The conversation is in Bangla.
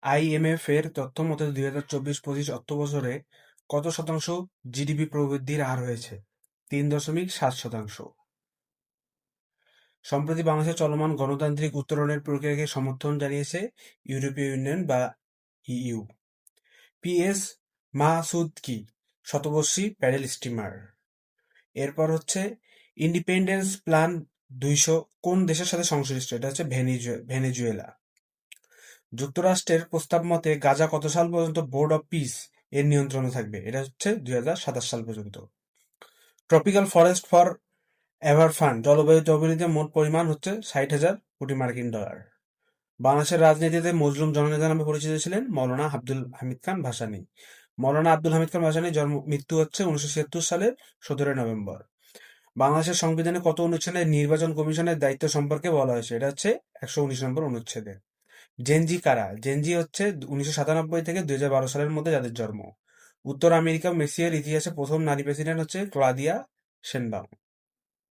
আইএমএফ এর তথ্য মতে 2024-25 অর্থবছরে কত শতাংশ জিডিপি প্রবৃদ্ধির হার হয়েছে? 3.7%। সম্প্রতি বাংলাদেশে চলমান গণতান্ত্রিক উত্তরণের প্রক্রিয়াকে সমর্থন জানিয়েছে ইউরোপীয় ইউনিয়ন বা ইইউ। পিএস মাহসুদ কি শতবর্ষী প্যাডেল স্টিমার? এরপর হচ্ছে ইন্ডিপেন্ডেন্স প্ল্যান 200 কোন দেশের সাথে সংশ্লিষ্ট? এটা হচ্ছে ভেনেজুয়েলা। যুক্তরাষ্ট্রের প্রস্তাব মতে গাজা কত সাল পর্যন্ত বোর্ড অব পিস এর নিয়ন্ত্রণে থাকবে? এটা হচ্ছে 2027 সাল পর্যন্ত। Tropical forest for ever fund জলবায়ু তহবিলে মোট পরিমাণ হচ্ছে 60,000 কোটি মার্কিন ডলার। বাংলাদেশের রাজনীতিতে মজলুম জননেতা নামে পরিচিত ছিলেন মৌলানা আব্দুল হামিদ খান ভাসানী। মৌলানা আব্দুল হামিদ খান ভাসানীর মৃত্যু হচ্ছে 1976 সালের 17 নভেম্বর। বাংলাদেশের সংবিধানে কত অনুচ্ছেদে নির্বাচন কমিশনের দায়িত্ব সম্পর্কে বলা হয়েছে? এটা হচ্ছে 119 নম্বর অনুচ্ছেদে। জেনজি কারা? জেনজি হচ্ছে 1997 থেকে 2012 সালের মধ্যে যাদের জন্ম। উত্তর আমেরিকা মেসিয়ার ইতিহাসে প্রথম নারী প্রেসিডেন্ট হচ্ছে ক্লাদিয়া শেনবাউম।